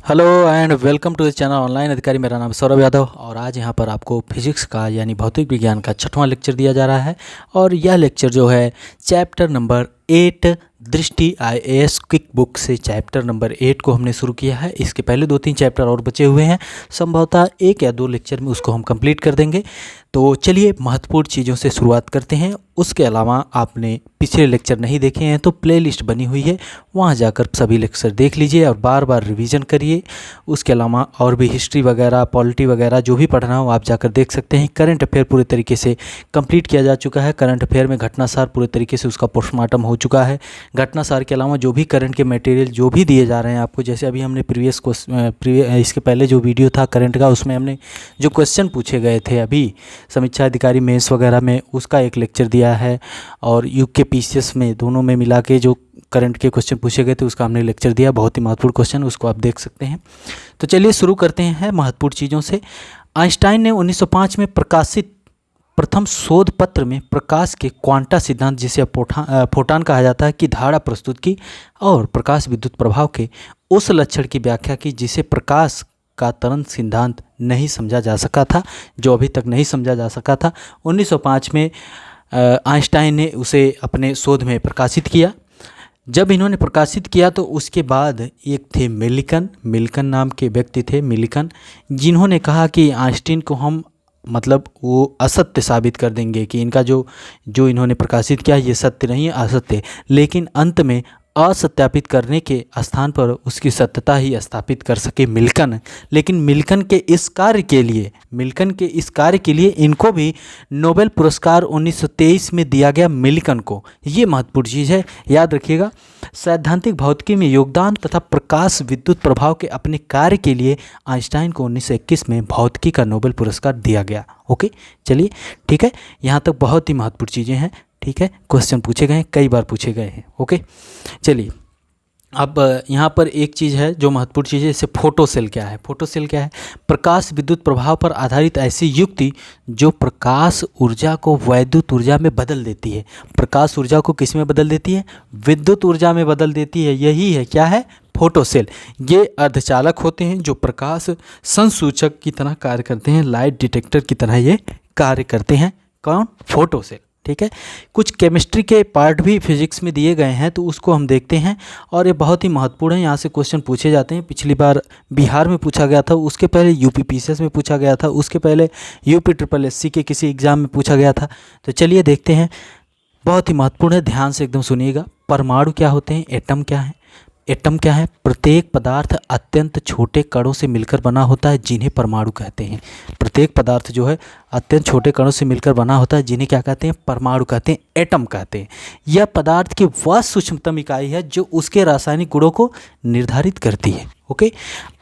Hello and welcome to the channel online अधिकारी। मेरा नाम सौरभ यादव और आज यहाँ पर आपको फिजिक्स का यानी भौतिक विज्ञान का 6वां लेक्चर दिया जा रहा है। और यह लेक्चर जो है चैप्टर नंबर 8 दृष्टि IAS क्विक बुक से चैप्टर नंबर 8 को हमने शुरू किया है। इसके पहले 2-3 चैप्टर और बचे हुए हैं, संभवतः 1 या 2 लेक्चर में उसको हम कंप्लीट कर देंगे। तो चलिए महत्वपूर्ण चीज़ों से शुरुआत करते हैं। उसके अलावा आपने पिछले लेक्चर नहीं देखे हैं तो प्लेलिस्ट बनी हुई है, वहाँ जाकर सभी लेक्चर देख लीजिए और बार बार रिवीजन करिए। उसके अलावा और भी हिस्ट्री वगैरह, पॉलिटी वगैरह जो भी पढ़ना हो आप जाकर देख सकते हैं। करंट अफेयर पूरे तरीके से कंप्लीट किया जा चुका है। करंट अफेयर में घटनासार पूरे तरीके से उसका पोस्टमार्टम हो चुका है। घटनासार के अलावा जो भी करंट के मटेरियल जो भी दिए जा रहे हैं आपको, जैसे अभी हमने इसके पहले जो वीडियो था करंट का, उसमें हमने जो क्वेश्चन पूछे गए थे अभी समीक्षा अधिकारी मेंस वगैरह में, उसका एक लेक्चर दिया है। और यूके PCS में दोनों में मिला के जो करंट के क्वेश्चन पूछे गए थे उसका हमने लेक्चर दिया, बहुत ही महत्वपूर्ण क्वेश्चन, उसको आप देख सकते हैं। तो चलिए शुरू करते हैं महत्वपूर्ण चीज़ों से। आइंस्टाइन ने 1905 में प्रकाशित प्रथम शोध पत्र में प्रकाश के क्वांटा सिद्धांत, जिसे फोटॉन कहा जाता है, की धारणा प्रस्तुत की और प्रकाश विद्युत प्रभाव के उस लक्षण की व्याख्या की जिसे प्रकाश का तरंग सिद्धांत नहीं समझा जा सका था, जो अभी तक नहीं समझा जा सका था। 1905 में आइंस्टाइन ने उसे अपने शोध में प्रकाशित किया। जब इन्होंने प्रकाशित किया तो उसके बाद एक थे मिल्कन नाम के व्यक्ति थे, मिल्कन, जिन्होंने कहा कि आइंस्टीन को हम वो असत्य साबित कर देंगे कि इनका जो इन्होंने प्रकाशित किया ये सत्य नहीं है, असत्य। लेकिन अंत में असत्यापित करने के स्थान पर उसकी सत्यता ही स्थापित कर सके मिल्कन। लेकिन मिल्कन के इस कार्य के लिए इनको भी नोबेल पुरस्कार 1923 में दिया गया, मिल्कन को। ये महत्वपूर्ण चीज़ है, याद रखिएगा। सैद्धांतिक भौतिकी में योगदान तथा प्रकाश विद्युत प्रभाव के अपने कार्य के लिए आइंस्टाइन को 1921 में भौतिकी का नोबेल पुरस्कार दिया गया। ओके, चलिए ठीक है, यहाँ तक बहुत ही महत्वपूर्ण चीज़ें हैं। ठीक है, क्वेश्चन पूछे गए हैं, कई बार पूछे गए हैं। ओके, चलिए अब यहाँ पर एक चीज़ है जो महत्वपूर्ण चीज़ है, जैसे फोटोसेल क्या है। फोटोसेल क्या है? प्रकाश विद्युत प्रभाव पर आधारित ऐसी युक्ति जो प्रकाश ऊर्जा को वैद्युत ऊर्जा में बदल देती है। प्रकाश ऊर्जा को किस में बदल देती है? विद्युत ऊर्जा में बदल देती है। यही है, क्या है? फोटोसेल। ये अर्धचालक होते हैं जो प्रकाश संसूचक की तरह कार्य करते हैं, लाइट डिटेक्टर की तरह ये कार्य करते हैं। कौन? फोटोसेल। ठीक है, कुछ केमिस्ट्री के पार्ट भी फिजिक्स में दिए गए हैं तो उसको हम देखते हैं और ये बहुत ही महत्वपूर्ण है। यहाँ से क्वेश्चन पूछे जाते हैं। पिछली बार बिहार में पूछा गया था, उसके पहले यूपी PCS में पूछा गया था, उसके पहले यूपी SSSC के किसी एग्ज़ाम में पूछा गया था। तो चलिए देखते हैं, बहुत ही महत्वपूर्ण है, ध्यान से एकदम सुनिएगा। परमाणु क्या होते हैं? एटम क्या है? एटम क्या है? प्रत्येक पदार्थ अत्यंत छोटे कणों से मिलकर बना होता है, जिन्हें परमाणु कहते हैं। प्रत्येक पदार्थ जो है अत्यंत छोटे कणों से मिलकर बना होता है, जिन्हें क्या कहते हैं? परमाणु कहते हैं, एटम कहते हैं। यह पदार्थ की वह सूक्ष्मतम इकाई है जो उसके रासायनिक गुणों को निर्धारित करती है। ओके,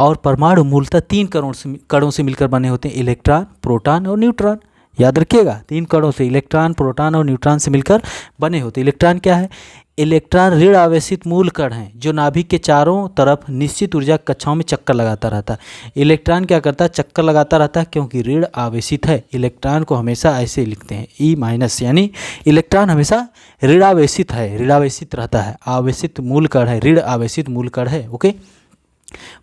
और परमाणु मूलतः 3 कणों से मिलकर बने होते हैं, इलेक्ट्रॉन, प्रोटॉन और न्यूट्रॉन। याद रखिएगा, 3 कणों से, इलेक्ट्रॉन, प्रोटॉन और न्यूट्रॉन से मिलकर बने होते हैं। इलेक्ट्रॉन क्या है? इलेक्ट्रॉन ऋण आवेशित मूल कण हैं जो नाभिक के चारों तरफ निश्चित ऊर्जा कक्षाओं में चक्कर लगाता रहता है। इलेक्ट्रॉन क्या करता है? चक्कर लगाता रहता है, क्योंकि ऋण आवेशित है। इलेक्ट्रॉन को हमेशा ऐसे लिखते हैं E-, यानी इलेक्ट्रॉन हमेशा ऋणावेशित है, ऋणावेशित रहता है, आवेशित मूल कण है, ऋण आवेशित मूल कण है। ओके,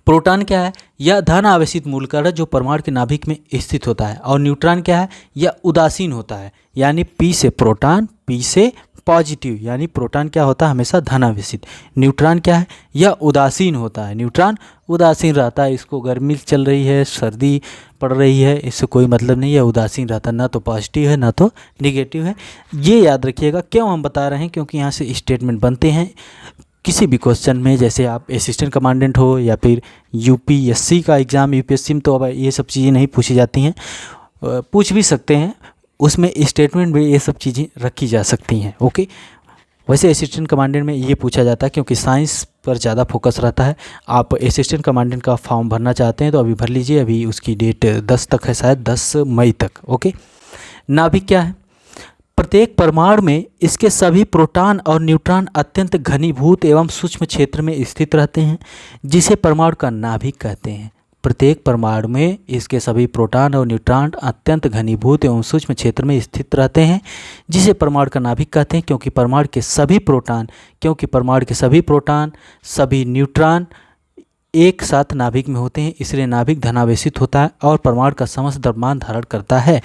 प्रोटॉन क्या है? यह धन आवेशित मूल कण है जो परमाणु के नाभिक में स्थित होता है। और न्यूट्रॉन क्या है? यह उदासीन होता है, यानी P से प्रोटॉन, P से पॉजिटिव, यानी प्रोटॉन क्या होता है? हमेशा धन आवेशित। न्यूट्रॉन क्या है? यह उदासीन होता है, न्यूट्रॉन उदासीन रहता है। इसको गर्मी चल रही है, सर्दी पड़ रही है, इससे कोई मतलब नहीं है, उदासीन रहता है, ना तो पॉजिटिव है ना तो निगेटिव है। ये याद रखिएगा। क्यों हम बता रहे हैं? क्योंकि यहाँ से स्टेटमेंट बनते हैं किसी भी क्वेश्चन में, जैसे आप असिस्टेंट कमांडेंट हो या फिर UPSC का एग्ज़ाम, UPSC में तो अब ये सब चीज़ें नहीं पूछी जाती हैं, पूछ भी सकते हैं, उसमें स्टेटमेंट में ये सब चीज़ें रखी जा सकती हैं। ओके, वैसे असिस्टेंट कमांडेंट में ये पूछा जाता है क्योंकि साइंस पर ज़्यादा फोकस रहता है। आप असिस्टेंट कमांडेंट का फॉर्म भरना चाहते हैं तो अभी भर लीजिए, अभी उसकी डेट 10 तक है, शायद 10 मई तक। ओके, नाभिक क्या है? प्रत्येक परमाणु में इसके सभी प्रोटॉन और न्यूट्रॉन अत्यंत घनीभूत एवं सूक्ष्म क्षेत्र में स्थित रहते हैं, जिसे परमाणु का नाभिक कहते हैं। प्रत्येक परमाणु में इसके सभी प्रोटॉन और न्यूट्रॉन अत्यंत घनीभूत एवं सूक्ष्म क्षेत्र में स्थित रहते हैं, जिसे परमाणु का नाभिक कहते हैं। क्योंकि परमाणु के सभी प्रोटॉन, सभी न्यूट्रॉन एक साथ नाभिक में होते हैं, इसलिए नाभिक धनावेशित होता है और परमाणु का समस्त द्रव्यमान धारण करता है।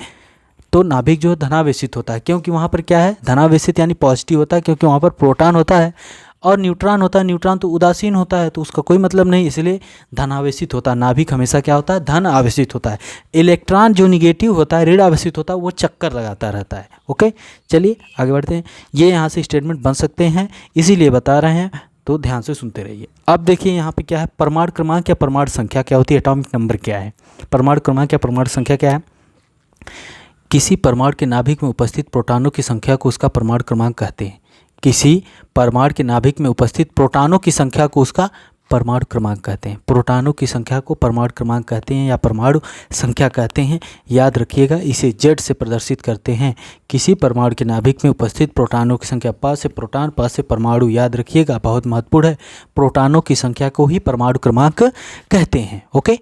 तो नाभिक जो धनावेशित होता है, क्योंकि वहाँ पर क्या है, धनावेशित यानी पॉजिटिव होता है, क्योंकि वहाँ पर प्रोटॉन होता है और न्यूट्रॉन होता है। न्यूट्रॉन तो उदासीन होता है, तो उसका कोई मतलब नहीं, इसलिए धनावेशित होता है। नाभिक हमेशा क्या होता है, धन आवेशित होता है। इलेक्ट्रॉन जो निगेटिव होता है, ऋण आवेशित होता है, वो चक्कर लगाता रहता है। ओके, चलिए आगे बढ़ते हैं। ये यहाँ से स्टेटमेंट बन सकते हैं, इसीलिए बता रहे हैं, तो ध्यान से सुनते रहिए। अब देखिए यहाँ पे क्या है, परमाणु क्रमांक या परमाणु संख्या क्या होती है, एटॉमिक नंबर क्या है। परमाणु क्रमांक या परमाणु संख्या क्या है, किसी परमाणु के नाभिक में उपस्थित प्रोटॉनों की संख्या को उसका परमाणु क्रमांक कहते हैं। किसी परमाणु के नाभिक में उपस्थित प्रोटॉनों की संख्या को उसका परमाणु क्रमांक कहते हैं। प्रोटॉनों की संख्या को परमाणु क्रमांक कहते हैं या परमाणु संख्या कहते हैं। याद रखिएगा, इसे जेड से प्रदर्शित करते हैं। किसी परमाणु के नाभिक में उपस्थित प्रोटॉनों की संख्या, प से प्रोटॉन, प से परमाणु, याद रखिएगा, बहुत महत्वपूर्ण है। प्रोटॉनों की संख्या को ही परमाणु क्रमांक कहते हैं। ओके,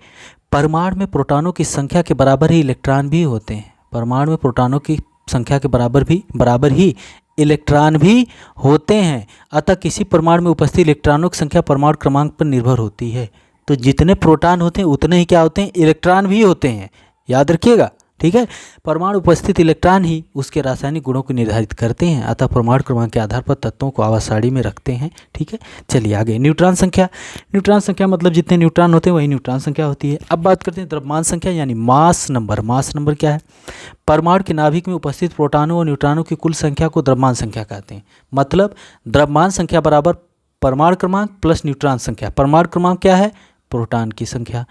परमाणु में प्रोटॉनों की संख्या के बराबर ही इलेक्ट्रॉन भी होते हैं। परमाणु में प्रोटॉनों की संख्या के बराबर ही इलेक्ट्रॉन भी होते हैं। अतः किसी परमाणु में उपस्थित इलेक्ट्रॉनों की संख्या परमाणु क्रमांक पर निर्भर होती है। तो जितने प्रोटॉन होते हैं उतने ही क्या होते हैं, इलेक्ट्रॉन भी होते हैं। याद रखिएगा, ठीक है। परमाणु उपस्थित इलेक्ट्रॉन ही उसके रासायनिक गुणों को निर्धारित करते हैं। अतः परमाणु क्रमांक के आधार पर तत्वों को आवर्त सारणी में रखते हैं। ठीक है, चलिए आगे। न्यूट्रॉन संख्या। न्यूट्रॉन संख्या मतलब जितने न्यूट्रॉन होते हैं वही न्यूट्रॉन संख्या होती है। अब बात करते हैं द्रव्यमान संख्या यानी मास नंबर। मास नंबर क्या है, परमाणु के नाभिक में उपस्थित प्रोटॉनों और न्यूट्रॉनों की कुल संख्या को द्रव्यमान संख्या कहते हैं। मतलब द्रव्यमान संख्या बराबर परमाणु क्रमांक प्लस न्यूट्रॉन संख्या। परमाणु क्रमांक क्या है, प्रोटॉन की संख्या,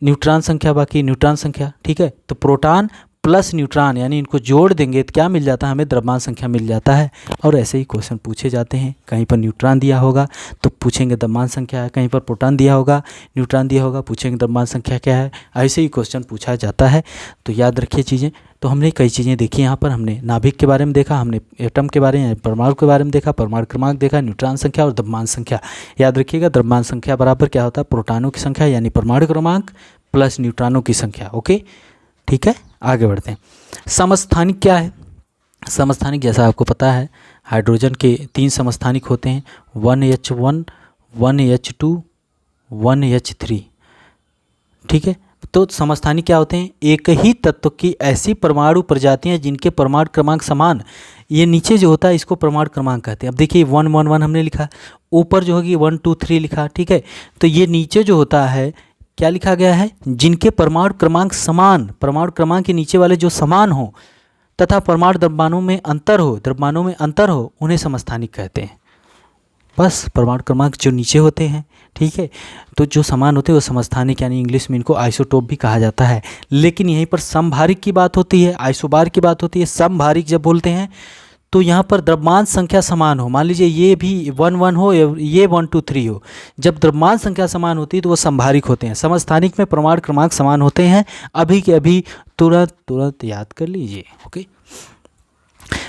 न्यूट्रॉन संख्या बाकी न्यूट्रॉन संख्या। ठीक है, तो प्रोटॉन प्लस न्यूट्रॉन यानी इनको जोड़ देंगे तो क्या मिल जाता है, हमें द्रव्यमान संख्या मिल जाता है। और ऐसे ही क्वेश्चन पूछे जाते हैं। कहीं पर न्यूट्रॉन दिया होगा तो पूछेंगे द्रव्यमान संख्या है, कहीं पर प्रोटॉन दिया होगा, न्यूट्रॉन दिया होगा, पूछेंगे द्रव्यमान संख्या क्या है। ऐसे ही क्वेश्चन पूछा जाता है। तो याद रखिए चीज़ें। तो हमने कई चीज़ें देखी यहाँ पर। हमने नाभिक के बारे में देखा, हमने एटम के बारे में, परमाणु के बारे में देखा, परमाणु क्रमांक देखा, न्यूट्रॉन संख्या और द्रव्यमान संख्या। याद रखिएगा, द्रव्यमान संख्या बराबर क्या होता है, प्रोटॉनों की संख्या यानी परमाणु क्रमांक प्लस न्यूट्रॉनों की संख्या। ओके, ठीक है, आगे बढ़ते हैं। समस्थानिक क्या है, समस्थानिक जैसा आपको पता है हाइड्रोजन के 3 समस्थानिक होते हैं, 1H1, 1H2, 1H3। ठीक है, तो समस्थानिक क्या होते हैं, एक ही तत्व की ऐसी परमाणु प्रजातियां जिनके परमाणु क्रमांक समान। ये नीचे जो होता है इसको परमाणु क्रमांक कहते हैं। अब देखिए 1 1 1 हमने लिखा, ऊपर जो होगी 1 2 3 लिखा। ठीक है, तो ये नीचे जो होता है क्या लिखा गया है, जिनके परमाणु क्रमांक समान, परमाणु क्रमांक के नीचे वाले जो समान हो तथा परमाणु द्रव्यमानों में अंतर हो, उन्हें समस्थानिक कहते हैं। बस परमाणु क्रमांक जो नीचे होते हैं, ठीक है, तो जो समान होते हैं वो समस्थानिक यानी इंग्लिश में इनको आइसोटोप भी कहा जाता है। लेकिन यहीं पर समभारिक की बात होती है, आइसोबार की बात होती है। समभारिक जब बोलते हैं तो यहाँ पर द्रव्यमान संख्या समान हो, मान लीजिए ये भी 1 1 हो, ये 1 2 3 हो, जब द्रव्यमान संख्या समान होती है तो वो समभारिक होते हैं। समस्थानिक में परमाणु क्रमांक समान होते हैं। अभी के अभी तुरंत याद कर लीजिए। ओके,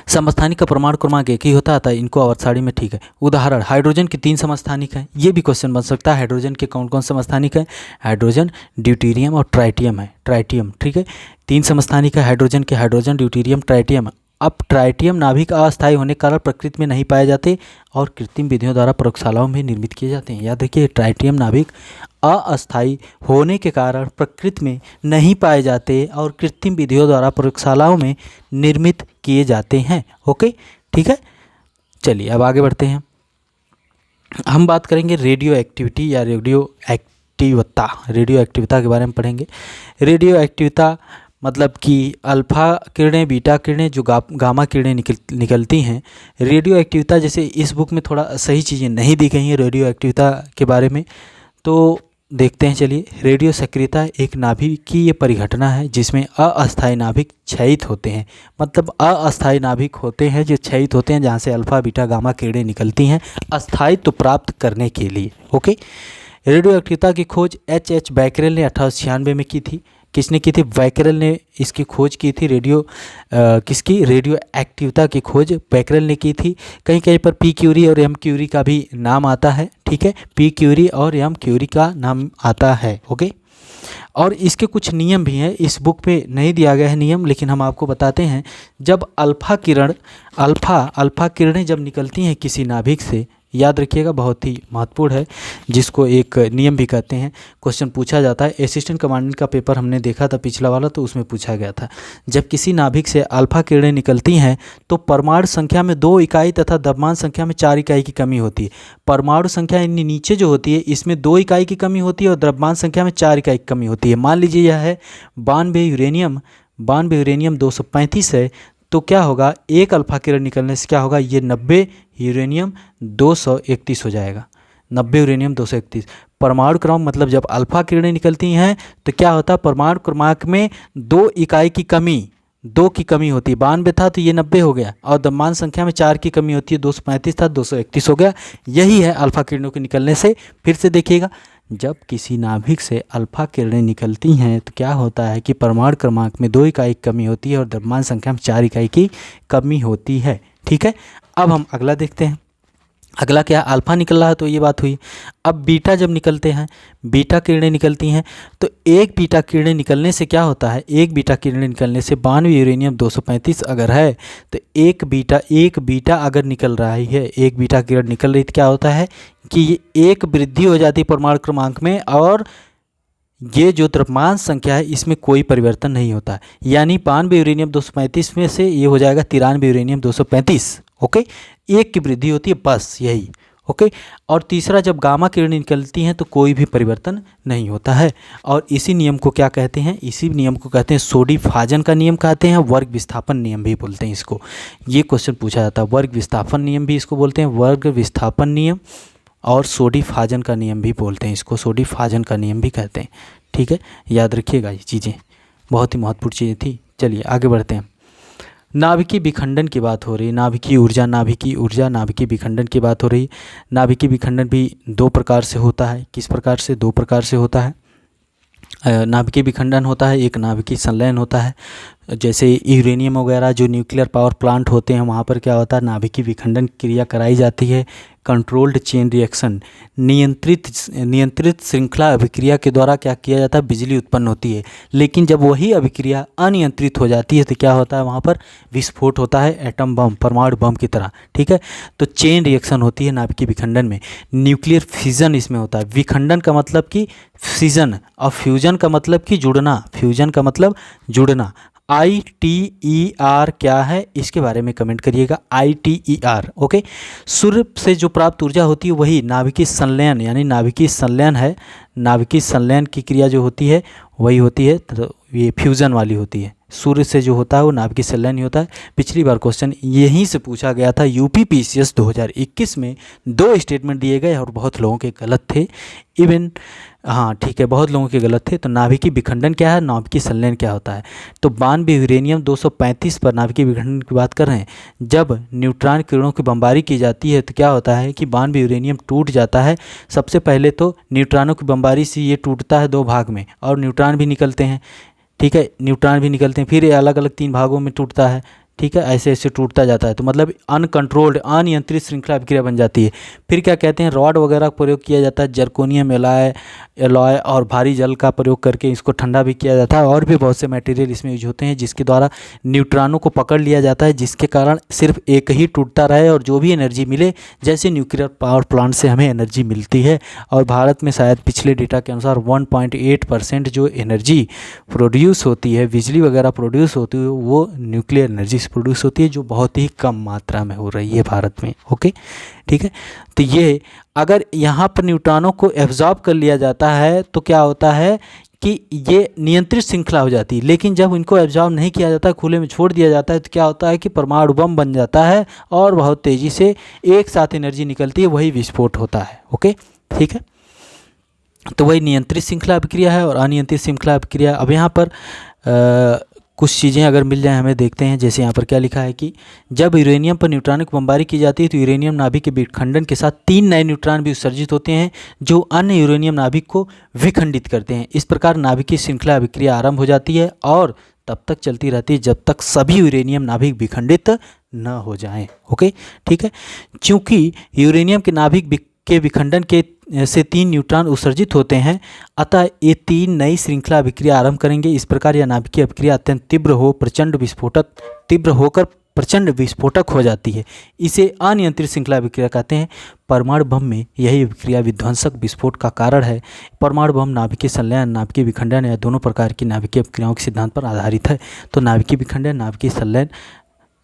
समस्थानिक का परमाणु क्रमांक एक ही होता था, इनको आवर्त सारणी में। ठीक है, उदाहरण हाइड्रोजन के 3 समस्थानिक हैं। ये भी क्वेश्चन बन सकता है, हाइड्रोजन के कौन कौन समस्थानिक है, हाइड्रोजन, ड्यूटेरियम और ट्राइटियम है। ट्राइटियम, ठीक है, 3 समस्थानिक है हाइड्रोजन के, हाइड्रोजन, ड्यूटेरियम, ट्राइटियम। अब ट्राइटियम नाभिक अस्थायी होने के कारण प्रकृति में नहीं पाए जाते और कृत्रिम विधियों द्वारा प्रयोगशालाओं में निर्मित किए जाते हैं। याद रखिए, ट्राइटियम नाभिक अस्थायी होने के कारण प्रकृति में नहीं पाए जाते और कृत्रिम विधियों द्वारा प्रयोगशालाओं में निर्मित किए जाते हैं। ओके, ठीक है, चलिए अब आगे बढ़ते हैं। हम बात करेंगे रेडियो एक्टिविटी या रेडियो एक्टिविता के बारे में पढ़ेंगे। रेडियो एक्टिविता मतलब कि अल्फ़ा किरणें, बीटा किरणें, जो गामा किरणें निकलती हैं। रेडियो एक्टिविता जैसे इस बुक में थोड़ा सही चीज़ें नहीं दी गई हैं रेडियो एक्टिविता के बारे में, तो देखते हैं। चलिए, रेडियो सक्रियता एक नाभिकीय परिघटना है जिसमें अस्थायी नाभिक क्षयित होते हैं। मतलब अस्थायी नाभिक होते हैं जो क्षयित होते हैं, जहाँ से अल्फ़ा बीटा गामा किरणें निकलती हैं अस्थायित्व प्राप्त करने के लिए। ओके, रेडियो एक्टिविता की खोज H बैकरेल ने 1896 में की थी। किसने की थी, बैकरेल ने इसकी खोज की थी। किसकी, रेडियो एक्टिविता की खोज बैकरेल ने की थी। कहीं कहीं पर पी क्यूरी और एम क्यूरी का भी नाम आता है। ठीक है, पी क्यूरी और एम क्यूरी का नाम आता है। ओके, और इसके कुछ नियम भी हैं, इस बुक पे नहीं दिया गया है नियम, लेकिन हम आपको बताते हैं। जब अल्फ़ा किरणें जब निकलती हैं किसी नाभिक से, याद रखिएगा, बहुत ही महत्वपूर्ण है, जिसको एक नियम भी कहते हैं। क्वेश्चन पूछा जाता है, असिस्टेंट कमांडेंट का पेपर हमने देखा था पिछला वाला, तो उसमें पूछा गया था, जब किसी नाभिक से अल्फा किरणें निकलती हैं तो परमाणु संख्या में 2 इकाई तथा द्रव्यमान संख्या में 4 इकाई की कमी होती है। परमाणु संख्या इनके नीचे जो होती है इसमें 2 इकाई की कमी होती है और द्रव्यमान संख्या में 4 इकाई की कमी होती है। मान लीजिए यह है 92 यूरेनियम 235 है, तो क्या होगा, एक अल्फा किरण निकलने से क्या होगा, ये 90 यूरेनियम 231 हो जाएगा। 90 यूरेनियम 231 परमाणु क्रमांक, मतलब जब अल्फा किरणें निकलती हैं तो क्या होता है, परमाणु क्रमांक में 2 इकाई की कमी, 2 की कमी होती है। 92 था तो ये 90 हो गया, और द्रव्यमान संख्या में 4 की कमी होती है, 235 था 231 हो गया। यही है अल्फा किरणों के निकलने से। फिर से देखिएगा, जब किसी नाभिक से अल्फा किरणें निकलती हैं तो क्या होता है कि परमाणु क्रमांक में 2 इकाई की कमी होती है और द्रव्यमान संख्या में 4 इकाई की कमी होती है। ठीक है, अब हम अगला देखते हैं। अगला क्या, अल्फा निकल रहा है तो ये बात हुई। अब बीटा जब निकलते हैं, बीटा किरणें निकलती हैं, तो एक बीटा किरणें निकलने से क्या होता है, एक बीटा किरणें निकलने से 92 यूरेनियम 235 अगर है तो एक बीटा अगर निकल रहा है, एक बीटा किरण निकल रही तो क्या होता है कि ये एक वृद्धि हो जाती है परमाणु क्रमांक में, और ये जो द्रव्यमान संख्या है इसमें कोई परिवर्तन नहीं होता है। यानी 92 यूरेनियम 235 में से ये हो जाएगा 93 यूरेनियम 235। ओके, एक की वृद्धि होती है, बस यही। ओके, और तीसरा, जब गामा किरणें निकलती हैं तो कोई भी परिवर्तन नहीं होता है। और इसी नियम को क्या कहते हैं, इसी नियम को कहते हैं सोडी-फाजन का नियम कहते हैं, वर्ग विस्थापन नियम भी बोलते हैं इसको। ये क्वेश्चन पूछा जाता है, वर्ग विस्थापन नियम भी इसको बोलते हैं, वर्ग विस्थापन नियम, और सोडी-फाजन का नियम भी बोलते हैं इसको, सोडी-फाजन का नियम भी कहते हैं। ठीक है, याद रखिएगा ये चीज़ें, बहुत ही महत्वपूर्ण चीज़ें थी। चलिए आगे बढ़ते हैं। नाभिकीय विखंडन की बात हो रही है, नाभिकीय ऊर्जा, नाभिकीय विखंडन की बात हो रही है। नाभिकीय विखंडन भी 2 प्रकार से होता है। किस प्रकार से, 2 प्रकार से होता है। नाभिकीय विखंडन होता है, एक नाभिकीय संलयन होता है। जैसे यूरेनियम वगैरह जो न्यूक्लियर पावर प्लांट होते हैं वहाँ पर क्या होता है, नाभिकीय विखंडन क्रिया कराई जाती है। कंट्रोल्ड चेन रिएक्शन, नियंत्रित श्रृंखला अभिक्रिया के द्वारा क्या किया जाता है, बिजली उत्पन्न होती है। लेकिन जब वही अभिक्रिया अनियंत्रित हो जाती है तो क्या होता है, वहाँ पर विस्फोट होता है, एटम बम, परमाणु बम की तरह। ठीक है, तो चेन रिएक्शन होती है नाभिकीय विखंडन में। न्यूक्लियर फिजन इसमें होता है। विखंडन का मतलब कि फिजन, और फ्यूजन का मतलब कि जुड़ना, फ्यूजन का मतलब जुड़ना। ITER क्या है, इसके बारे में कमेंट करिएगा, ITER। ओके, सूर्य से जो प्राप्त ऊर्जा होती है वही नाभिकीय संलयन, यानी नाभिकीय संलयन है। नाभिकीय संलयन की क्रिया जो होती है वही होती है, तो ये फ्यूज़न वाली होती है। सूर्य से जो होता है वो नाभिकीय संलयन ही होता है। पिछली बार क्वेश्चन यहीं से पूछा गया था, UPPCS 2021 में 2 स्टेटमेंट दिए गए और बहुत लोगों के गलत थे। इवन हाँ ठीक है, बहुत लोगों के गलत थे। तो नाभिकीय विखंडन क्या है, नाभिकीय संलयन क्या होता है। तो 92 यूरेनियम 235 पर नाभिकीय विखंडन की बात कर रहे हैं। जब न्यूट्रॉन किरणों की बमबारी की जाती है तो क्या होता है कि 92 यूरेनियम टूट जाता है। सबसे पहले तो न्यूट्रॉनों की बमबारी से ये टूटता है 2 भाग में, और न्यूट्रॉन भी निकलते हैं। ठीक है, न्यूट्रॉन भी निकलते हैं, फिर ये अलग अलग 3 भागों में टूटता है। ठीक है, ऐसे ऐसे टूटता जाता है, तो मतलब अनकंट्रोल्ड, अनियंत्रित श्रृंखला अभिक्रिया बन जाती है। फिर क्या कहते हैं, रॉड वगैरह का प्रयोग किया जाता है, जर्कोनियम एलॉय और भारी जल का प्रयोग करके इसको ठंडा भी किया जाता है। और भी बहुत से मटेरियल इसमें यूज होते हैं जिसके द्वारा न्यूट्रॉनों को पकड़ लिया जाता है, जिसके कारण सिर्फ एक ही टूटता रहे और जो भी एनर्जी मिले, जैसे न्यूक्लियर पावर प्लांट से हमें एनर्जी मिलती है। और भारत में शायद पिछले डेटा के अनुसार 1.8% जो एनर्जी प्रोड्यूस होती है, बिजली वगैरह प्रोड्यूस होती है, वो न्यूक्लियर एनर्जी से प्रोड्यूस होती है, जो बहुत ही कम मात्रा में हो रही है भारत में। ओके, ठीक है, तो ये अगर यहाँ पर न्यूट्रॉनों को एब्जॉर्ब कर लिया जाता है तो क्या होता है कि ये नियंत्रित श्रृंखला हो जाती है। लेकिन जब इनको एब्जॉर्ब नहीं किया जाता, खुले में छोड़ दिया जाता है, तो क्या होता है कि परमाणु बम बन जाता है और बहुत तेज़ी से एक साथ एनर्जी निकलती है, वही विस्फोट होता है। ओके, ठीक है, तो वही नियंत्रित श्रृंखला अभिक्रिया है और अनियंत्रित श्रृंखला अभिक्रिया। अब यहाँ पर कुछ चीज़ें अगर मिल जाए हमें, देखते हैं। जैसे यहाँ पर क्या लिखा है कि जब यूरेनियम पर न्यूट्रॉनिक बमबारी की जाती है तो यूरेनियम नाभिक के विखंडन के साथ 3 नए न्यूट्रॉन भी उत्सर्जित होते हैं जो अन्य यूरेनियम नाभिक को विखंडित करते हैं। इस प्रकार नाभिक की श्रृंखला अभिक्रिया आरंभ हो जाती है और तब तक चलती रहती है जब तक सभी यूरेनियम नाभिक विखंडित न हो जाएं। ओके, ठीक है, चूँकि यूरेनियम के नाभिक के विखंडन के से 3 न्यूट्रॉन उत्सर्जित होते हैं, अतः ये 3 नई श्रृंखला अभिक्रिया आरंभ करेंगे। इस प्रकार यह नाभिकीय अभिक्रिया अत्यंत तीव्र हो, प्रचंड विस्फोटक तीव्र होकर प्रचंड विस्फोटक हो जाती है। इसे अनियंत्रित श्रृंखला विक्रिया कहते हैं। परमाणु बम में यही विक्रिया विध्वंसक विस्फोट का कारण है। परमाणु बम नाभिकीय संलयन, नाभिकीय विखंडन या दोनों प्रकार की नाभिकीय अपक्रियाओं के सिद्धांत पर आधारित है। तो नाभिकीय विखंडन, नाभिकीय संलयन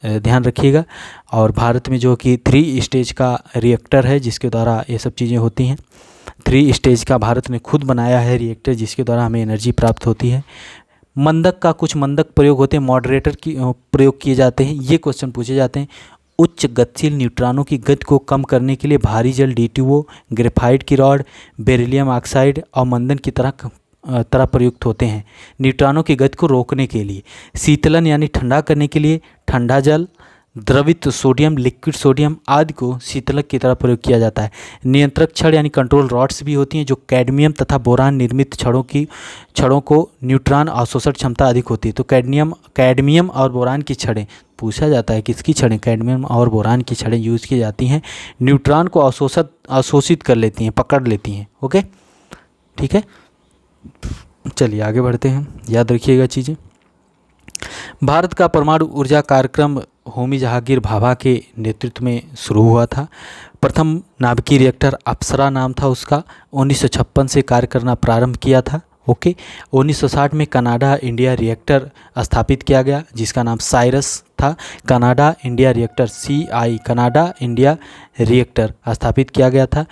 ध्यान रखिएगा। और भारत में जो कि 3 स्टेज का रिएक्टर है जिसके द्वारा ये सब चीज़ें होती हैं। 3 स्टेज का भारत ने खुद बनाया है रिएक्टर जिसके द्वारा हमें एनर्जी प्राप्त होती है। मंदक का कुछ मंदक प्रयोग होते हैं, मॉडरेटर की प्रयोग किए जाते हैं। ये क्वेश्चन पूछे जाते हैं। उच्च गतिशील न्यूट्रॉनों की गति को कम करने के लिए भारी जल DTO, ग्रेफाइट की रॉड, बेरिलियम ऑक्साइड और मंदन की तरह प्रयुक्त होते हैं। न्यूट्रॉनों की गति को रोकने के लिए, शीतलन यानी ठंडा करने के लिए ठंडा जल, द्रवित सोडियम, लिक्विड सोडियम आदि को शीतलक की तरह प्रयोग किया जाता है। नियंत्रक छड़ यानी कंट्रोल रॉड्स भी होती हैं जो कैडमियम तथा बोरान निर्मित छड़ों को न्यूट्रॉन अवशोषण क्षमता अधिक होती है। तो कैडमियम और बोरान की छड़ें, पूछा जाता है किसकी छड़ें, कैडमियम और बोरान की छड़ें यूज़ की जाती हैं। न्यूट्रॉन को अवशोषित कर लेती हैं, पकड़ लेती हैं। ओके, ठीक है, चलिए आगे बढ़ते हैं, याद रखिएगा चीज़ें। भारत का परमाणु ऊर्जा कार्यक्रम होमी जहांगीर भाभा के नेतृत्व में शुरू हुआ था। प्रथम नाभिकीय रिएक्टर अप्सरा नाम था उसका, 1956 से कार्य करना प्रारंभ किया था। ओके, 1960 में कनाडा इंडिया रिएक्टर स्थापित किया गया जिसका नाम साइरस था। Canada India reactor CI, Canada India reactor स्थापित किया गया था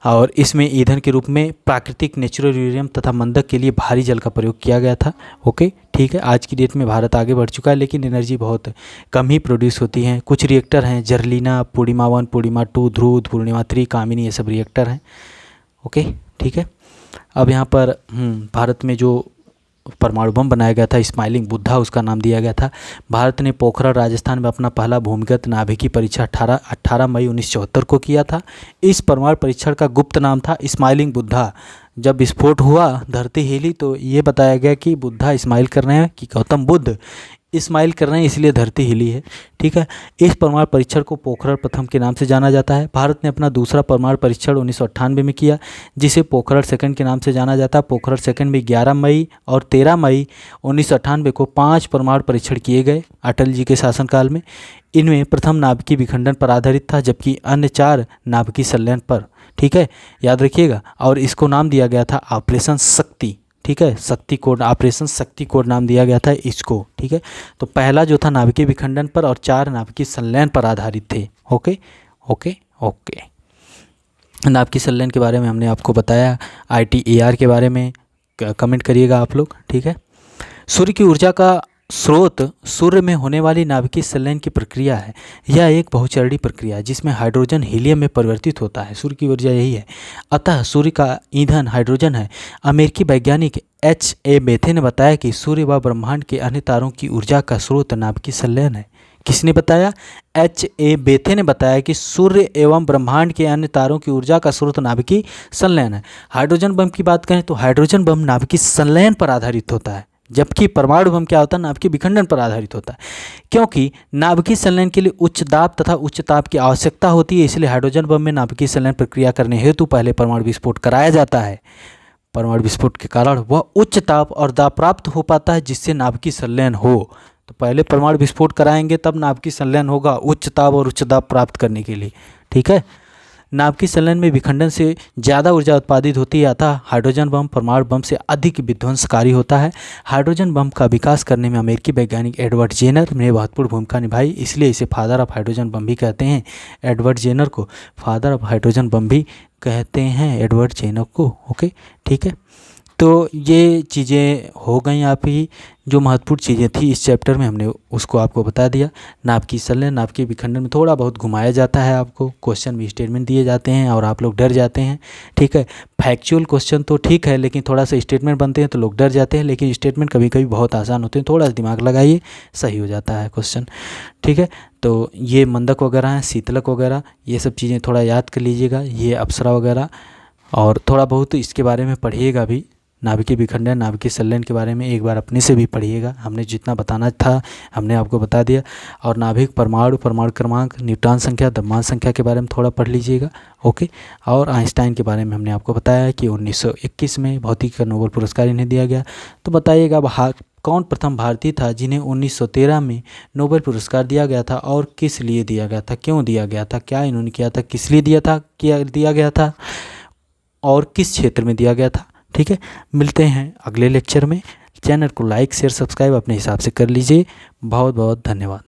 और इसमें ईंधन के रूप में प्राकृतिक नेचुरल यूरेनियम तथा मंदक के लिए भारी जल का प्रयोग किया गया था। ओके, ठीक है, आज की डेट में भारत आगे बढ़ चुका है लेकिन एनर्जी बहुत कम ही प्रोड्यूस होती है। कुछ रिएक्टर हैं, जर्लिना, पूर्णिमा 1, पूर्णिमा 2, ध्रुव, पूर्णिमा 3, कामिनी, ये सब रिएक्टर हैं। ओके, ठीक है। अब यहाँ पर भारत में जो परमाणु बम बनाया गया था, स्माइलिंग बुद्धा उसका नाम दिया गया था। भारत ने पोखरण राजस्थान में अपना पहला भूमिगत नाभिकीय परीक्षण 18 मई 1974 को किया था। इस परमाणु परीक्षण का गुप्त नाम था स्माइलिंग बुद्धा। जब विस्फोट हुआ, धरती हिली, तो ये बताया गया कि बुद्धा स्माइल कर रहे हैं, कि गौतम बुद्ध स्माइल कर रहे हैं, इसलिए धरती हिली है। ठीक है, इस परमाणु परीक्षण को पोखरण प्रथम के नाम से जाना जाता है। भारत ने अपना दूसरा परमाणु परीक्षण 1998 में किया जिसे पोखरण सेकंड के नाम से जाना जाता है। पोखरण सेकंड में 11 मई और 13 मई 1998 को 5 परमाणु परीक्षण किए गए अटल जी के शासनकाल में। इनमें प्रथम नाभिकीय विखंडन पर आधारित था जबकि अन्य 4 नाभिकीय संलयन पर। ठीक है, याद रखिएगा। और इसको नाम दिया गया था ऑपरेशन शक्ति। ठीक है, शक्ति कोड, ऑपरेशन शक्ति कोड नाम दिया गया था इसको। ठीक है, तो पहला जो था नाभिकीय विखंडन पर और 4 नाभिकीय संलयन पर आधारित थे। ओके ओके ओके, नाभिकीय संलयन के बारे में हमने आपको बताया। ITAR के बारे में कमेंट करिएगा आप लोग। ठीक है, सूर्य की ऊर्जा का स्रोत सूर्य में होने वाली नाभिकीय संलयन की प्रक्रिया है। यह एक बहुचरणीय प्रक्रिया है जिसमें हाइड्रोजन हीलियम में परिवर्तित होता है। सूर्य की ऊर्जा यही है, अतः सूर्य का ईंधन हाइड्रोजन है। अमेरिकी वैज्ञानिक H.A. बेथे ने बताया कि सूर्य व ब्रह्मांड के अन्य तारों की ऊर्जा का स्रोत नाभिकीय संलयन है। किसने बताया? H.A. बेथे ने बताया कि सूर्य एवं ब्रह्मांड के अन्य तारों की ऊर्जा का स्रोत नाभिकीय संलयन है। हाइड्रोजन बम की बात करें तो हाइड्रोजन बम नाभिकीय संलयन पर आधारित होता है, जबकि परमाणु बम क्या होता है? नाभिकीय विखंडन पर आधारित होता है। क्योंकि नाभिकीय संलयन के लिए उच्च दाब तथा उच्च ताप की आवश्यकता होती है, इसलिए हाइड्रोजन बम में नाभिकीय संलयन प्रक्रिया करने हेतु पहले परमाणु विस्फोट कराया जाता है। परमाणु विस्फोट के कारण वह उच्च ताप और दाब प्राप्त हो पाता है जिससे नाभिकीय संलयन हो। तो पहले परमाणु विस्फोट कराएंगे तब नाभिकीय संलयन होगा, उच्च ताप और उच्च दाब प्राप्त करने के लिए। ठीक है, नाभिकीय संलयन में विखंडन से ज़्यादा ऊर्जा उत्पादित होती है, अतः हाइड्रोजन बम परमाणु बम से अधिक विध्वंसकारी होता है। हाइड्रोजन बम का विकास करने में अमेरिकी वैज्ञानिक एडवर्ड जेनर ने महत्वपूर्ण भूमिका निभाई, इसलिए इसे फादर ऑफ हाइड्रोजन बम भी कहते हैं। एडवर्ड जेनर को फादर ऑफ हाइड्रोजन बम भी कहते हैं, एडवर्ड जेनर को। ओके, ठीक है, तो ये चीज़ें हो गई आपकी जो महत्वपूर्ण चीज़ें थी इस चैप्टर में, हमने उसको आपको बता दिया। नाभिकीय संलयन, नाभिकीय विखंडन में थोड़ा बहुत घुमाया जाता है, आपको क्वेश्चन में स्टेटमेंट दिए जाते हैं और आप लोग डर जाते हैं। ठीक है, फैक्चुअल क्वेश्चन तो ठीक है लेकिन थोड़ा सा स्टेटमेंट बनते हैं तो लोग डर जाते हैं, लेकिन स्टेटमेंट कभी कभी बहुत आसान होते हैं, थोड़ा सा दिमाग लगाइए सही हो जाता है क्वेश्चन। ठीक है, तो ये मंदक वगैरह हैं, शीतलक वगैरह, ये सब चीज़ें थोड़ा याद कर लीजिएगा, ये अप्सरा वगैरह, और थोड़ा बहुत इसके बारे में पढ़िएगा भी। नाभिकीय विखंडन, नाभिकीय संलयन के बारे में एक बार अपने से भी पढ़िएगा, हमने जितना बताना था हमने आपको बता दिया। और नाभिक, परमाणु, परमाणु क्रमांक, न्यूट्रॉन संख्या, द्रव्यमान संख्या के बारे में थोड़ा पढ़ लीजिएगा। ओके, और आइंस्टाइन के बारे में हमने आपको बताया कि 1921 में भौतिकी का नोबेल पुरस्कार इन्हें दिया गया। तो बताइएगा कौन प्रथम भारतीय था जिन्हें 1913 में नोबेल पुरस्कार दिया गया था और किस लिए दिया गया था, क्यों दिया गया था, क्या इन्होंने किया था, किस लिए दिया गया था और किस क्षेत्र में दिया गया था। ठीक है, मिलते हैं अगले लेक्चर में। चैनल को लाइक शेयर सब्सक्राइब अपने हिसाब से कर लीजिए। बहुत बहुत धन्यवाद।